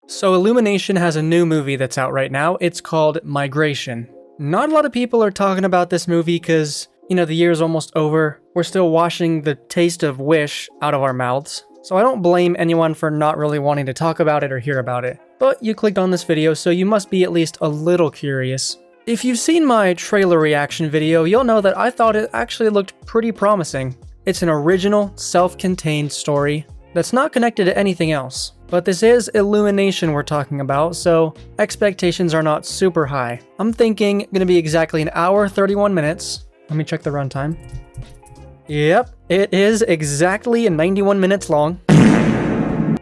So Illumination has a new movie that's out right now. It's called Migration. Not a lot of people are talking about this movie because, you know, the year's almost over. We're still washing the taste of Wish out of our mouths. So I don't blame anyone for not really wanting to talk about it or hear about it. But you clicked on this video, so you must be at least a little curious. If you've seen my trailer reaction video, you'll know that I thought it actually looked pretty promising. It's an original, self-contained story that's not connected to anything else. But this is Illumination we're talking about, so expectations are not super high. I'm thinking gonna be exactly an hour, 31 minutes. Let me check the runtime. Yep, it is exactly 91 minutes long.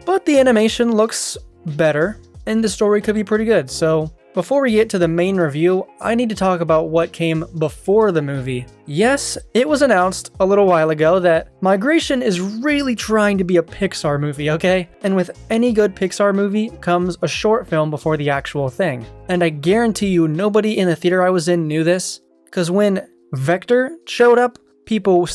But the animation looks better, and the story could be pretty good, so before we get to the main review, I need to talk about what came before the movie. Yes, it was announced a little while ago that Migration is really trying to be a Pixar movie, okay? And with any good Pixar movie comes a short film before the actual thing. And I guarantee you nobody in the theater I was in knew this, because when Vector showed up, people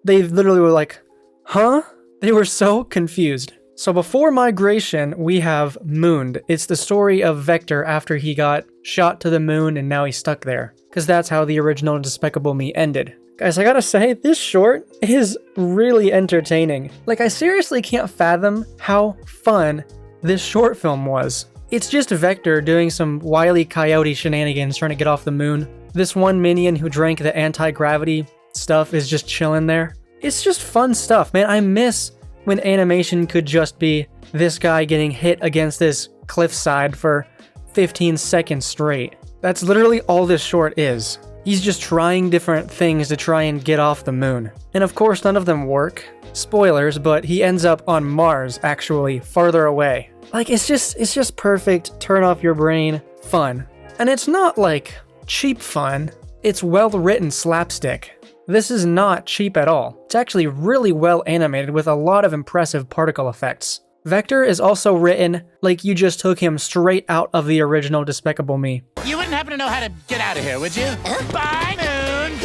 they literally were like, huh? They were so confused. So before Migration, we have Mooned. It's the story of Vector after he got shot to the moon and now he's stuck there. Because that's how the original Despicable Me ended. Guys, I gotta say, this short is really entertaining. Like, I seriously can't fathom how fun this short film was. It's just Vector doing some Wile E. Coyote shenanigans trying to get off the moon. This one minion who drank the anti-gravity stuff is just chilling there. It's just fun stuff, man. I miss when animation could just be this guy getting hit against this cliffside for 15 seconds straight. That's literally all this short is. He's just trying different things to try and get off the moon. And of course, none of them work. Spoilers, but he ends up on Mars, actually, farther away. Like, it's just perfect, turn off your brain fun. And it's not like cheap fun, it's well-written slapstick. This is not cheap at all. It's actually really well animated with a lot of impressive particle effects. Vector is also written like you just took him straight out of the original Despicable Me. You wouldn't happen to know how to get out of here, would you? Bye, Moon!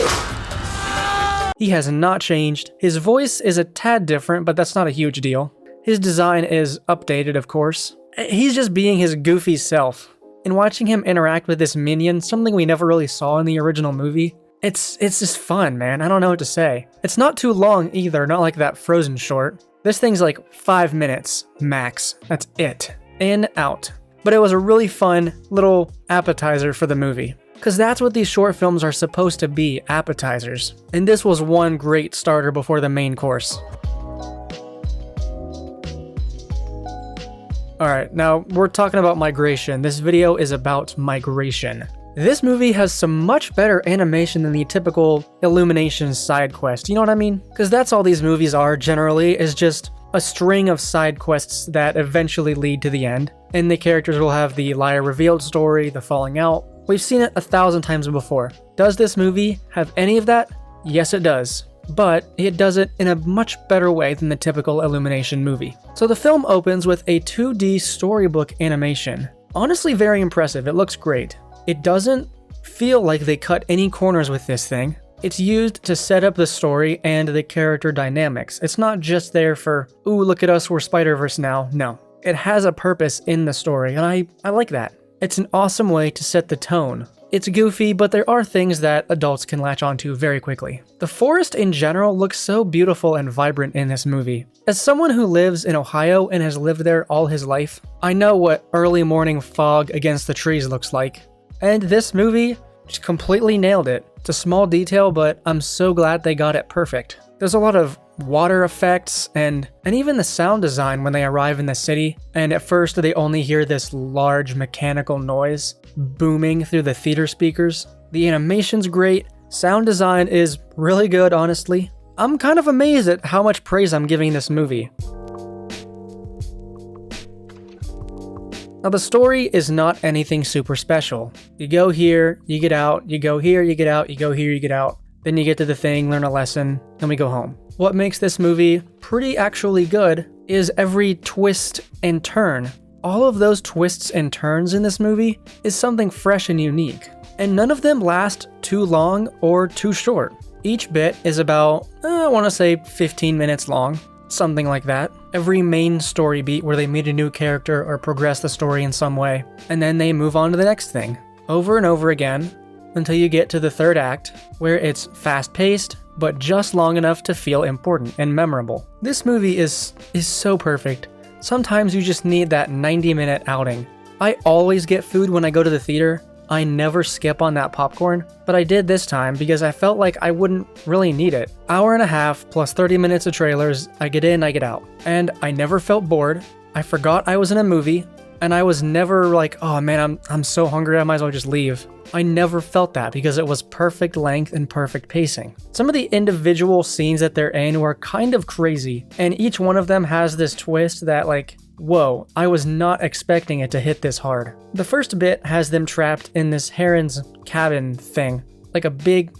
He has not changed. His voice is a tad different, but that's not a huge deal. His design is updated, of course. He's just being his goofy self. And watching him interact with this minion, something we never really saw in the original movie, it's just fun, man. I don't know what to say. It's not too long either, not like that Frozen short. This thing's like 5 minutes, max. That's it. In, out. But it was a really fun little appetizer for the movie. Because that's what these short films are supposed to be, appetizers. And this was one great starter before the main course. Alright, now we're talking about migration. This video is about migration. This movie has some much better animation than the typical Illumination side quest, you know what I mean? Because that's all these movies are generally, is just a string of side quests that eventually lead to the end. And the characters will have the liar revealed story, the falling out. We've seen it 1,000 times before. Does this movie have any of that? Yes, it does. But it does it in a much better way than the typical Illumination movie. So the film opens with a 2D storybook animation. Honestly, very impressive. It looks great. It doesn't feel like they cut any corners with this thing. It's used to set up the story and the character dynamics. It's not just there for, ooh, look at us, we're Spider-Verse now. No. It has a purpose in the story, and I like that. It's an awesome way to set the tone. It's goofy, but there are things that adults can latch onto very quickly. The forest in general looks so beautiful and vibrant in this movie. As someone who lives in Ohio and has lived there all his life, I know what early morning fog against the trees looks like. And this movie just completely nailed it. It's a small detail, but I'm so glad they got it perfect. There's a lot of water effects and even the sound design when they arrive in the city. And at first they only hear this large mechanical noise booming through the theater speakers. The animation's great. Sound design is really good, honestly. I'm kind of amazed at how much praise I'm giving this movie. Now the story is not anything super special. You go here, you get out, you go here, you get out, you go here, you get out. Then you get to the thing, learn a lesson, then we go home. What makes this movie pretty actually good is every twist and turn. All of those twists and turns in this movie is something fresh and unique. And none of them last too long or too short. Each bit is about, I want to say 15 minutes long. something like that. Every main story beat where they meet a new character or progress the story in some way, and then they move on to the next thing, over and over again, until you get to the third act, where it's fast-paced, but just long enough to feel important and memorable. This movie is so perfect. Sometimes you just need that 90-minute outing. I always get food when I go to the theater. I never skip on that popcorn, but I did this time because I felt like I wouldn't really need it. Hour and a half plus 30 minutes of trailers, I get in, I get out. And I never felt bored. I forgot I was in a movie, and I was never like, oh man, I'm so hungry, I might as well just leave. I never felt that because it was perfect length and perfect pacing. Some of the individual scenes that they're in were kind of crazy, and each one of them has this twist that like, whoa, I was not expecting it to hit this hard. The first bit has them trapped in this heron's cabin thing, like a big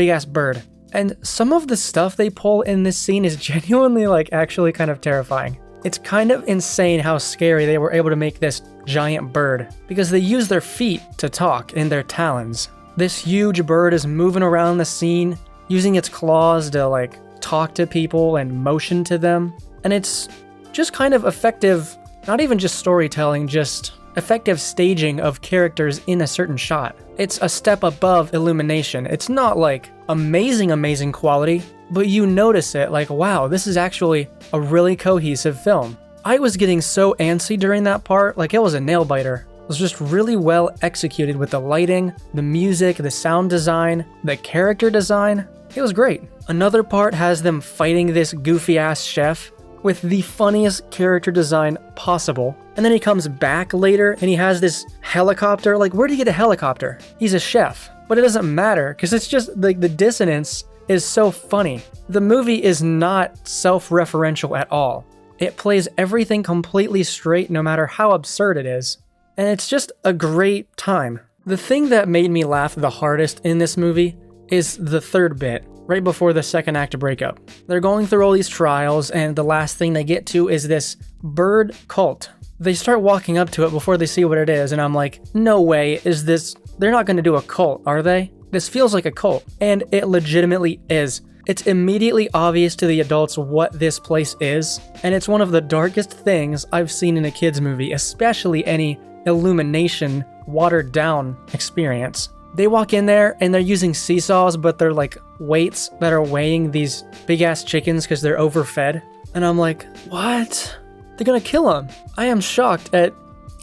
ass bird. And some of the stuff they pull in this scene is genuinely like actually kind of terrifying. It's kind of insane how scary they were able to make this giant bird, because they use their feet to talk in their talons. This huge bird is moving around the scene, using its claws to like talk to people and motion to them. And it's just kind of effective, not even just storytelling, just effective staging of characters in a certain shot. It's a step above Illumination. It's not like amazing quality, but you notice it like, wow, this is actually a really cohesive film. I was getting so antsy during that part, like it was a nail biter. It was just really well executed with the lighting, the music, the sound design, the character design. It was great. Another part has them fighting this goofy ass chef with the funniest character design possible. And then he comes back later and he has this helicopter. Like, where do you get a helicopter? He's a chef. But it doesn't matter because it's just like the dissonance is so funny. The movie is not self-referential at all. It plays everything completely straight no matter how absurd it is. And it's just a great time. The thing that made me laugh the hardest in this movie is the third bit, right before the second act breakup. They're going through all these trials, and the last thing they get to is this bird cult. They start walking up to it before they see what it is, and I'm like, no way is this... They're not going to do a cult, are they? This feels like a cult, and it legitimately is. It's immediately obvious to the adults what this place is, and it's one of the darkest things I've seen in a kids movie, especially any Illumination watered down experience. They walk in there and they're using seesaws, but they're like weights that are weighing these big ass chickens because they're overfed. And I'm like, what? They're gonna kill them. I am shocked at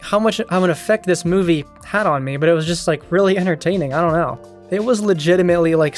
how much of an effect this movie had on me, but it was just like really entertaining. I don't know. It was legitimately like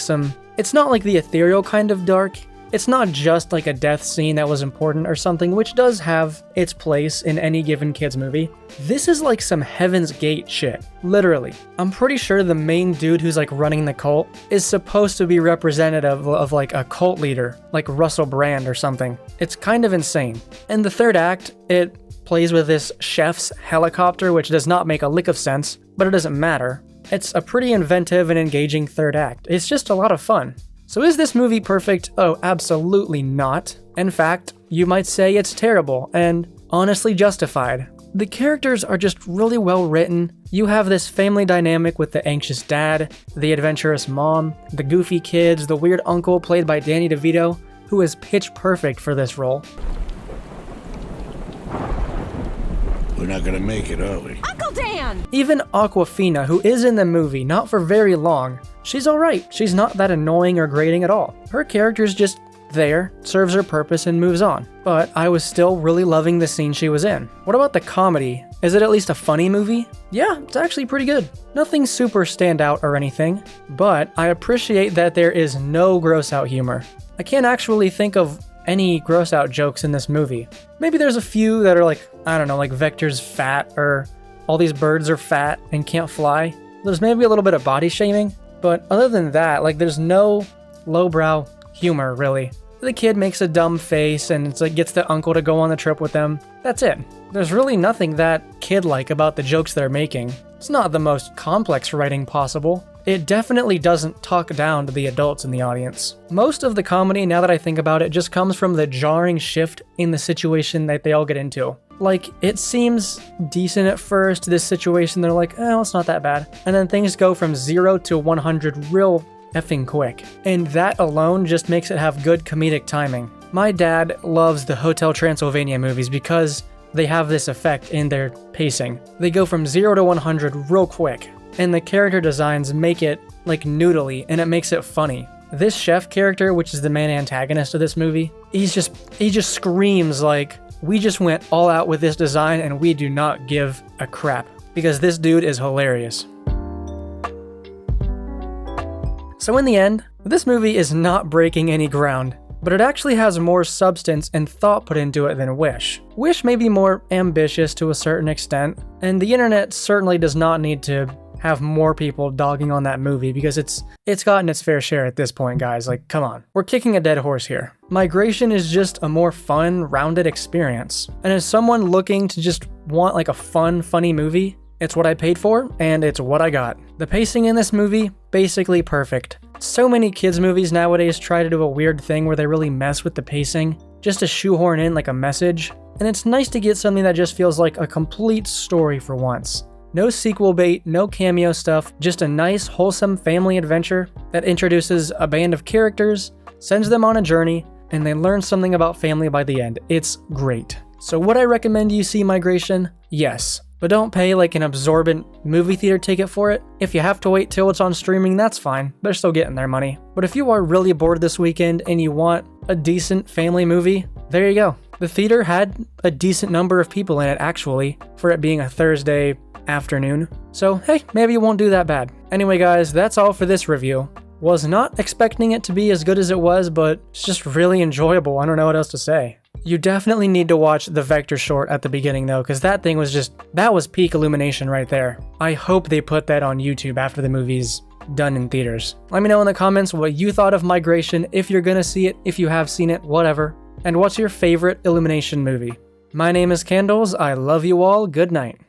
it's not like the ethereal kind of dark. It's not just like a death scene that was important or something, which does have its place in any given kids movie. This is like some Heaven's Gate shit, literally. I'm pretty sure the main dude who's like running the cult is supposed to be representative of like a cult leader, like Russell Brand or something. It's kind of insane. In the third act, it plays with this chef's helicopter, which does not make a lick of sense, but it doesn't matter. It's a pretty inventive and engaging third act. It's just a lot of fun. So is this movie perfect? Oh, absolutely not. In fact, you might say it's terrible and honestly justified. The characters are just really well written. You have this family dynamic with the anxious dad, the adventurous mom, the goofy kids, the weird uncle played by Danny DeVito, who is pitch perfect for this role. We're not gonna make it, are we? Uncle Dan! Even Awkwafina, who is in the movie, not for very long, she's alright. She's not that annoying or grating at all. Her character's just there, serves her purpose, and moves on. But I was still really loving the scene she was in. What about the comedy? Is it at least a funny movie? Yeah, it's actually pretty good. Nothing super standout or anything, but I appreciate that there is no gross out humor. I can't actually think of any gross out jokes in this movie. Maybe there's a few that are like, I don't know, like Vector's fat, or all these birds are fat and can't fly. There's maybe a little bit of body shaming, but other than that, like there's no lowbrow humor really. The kid makes a dumb face and it's like gets the uncle to go on the trip with them. That's it. There's really nothing that kid-like about the jokes they're making. It's not the most complex writing possible. It definitely doesn't talk down to the adults in the audience. Most of the comedy, now that I think about it, just comes from the jarring shift in the situation that they all get into. Like, it seems decent at first, this situation, they're like, oh, it's not that bad. And then things go from 0 to 100 real effing quick. And that alone just makes it have good comedic timing. My dad loves the Hotel Transylvania movies because they have this effect in their pacing. They go from 0 to 100 real quick, and the character designs make it like noodly, and it makes it funny. This chef character, which is the main antagonist of this movie, he just screams like, we just went all out with this design and we do not give a crap, because this dude is hilarious. So in the end, this movie is not breaking any ground, but it actually has more substance and thought put into it than Wish. Wish may be more ambitious to a certain extent, and the internet certainly does not need to have more people dogging on that movie because it's gotten its fair share at this point, guys. Like, come on. We're kicking a dead horse here. Migration is just a more fun, rounded experience. And as someone looking to just want like a fun, funny movie, it's what I paid for, and it's what I got. The pacing in this movie, basically perfect. So many kids' movies nowadays try to do a weird thing where they really mess with the pacing, just to shoehorn in like a message. And it's nice to get something that just feels like a complete story for once. No sequel bait, no cameo stuff, just a nice, wholesome family adventure that introduces a band of characters, sends them on a journey, and they learn something about family by the end. It's great. So would I recommend you see Migration? Yes. But don't pay like an absorbent movie theater ticket for it. If you have to wait till it's on streaming, that's fine. They're still getting their money. But if you are really bored this weekend and you want a decent family movie, there you go. The theater had a decent number of people in it actually, for it being a Thursday afternoon. So hey, maybe it won't do that bad. Anyway guys, that's all for this review. Was not expecting it to be as good as it was, but it's just really enjoyable. I don't know what else to say. You definitely need to watch the Vector short at the beginning though, because that thing was that was peak Illumination right there. I hope they put that on YouTube after the movie's done in theaters. Let me know in the comments what you thought of Migration, if you're gonna see it, if you have seen it, whatever. And what's your favorite Illumination movie? My name is Candles, I love you all, good night.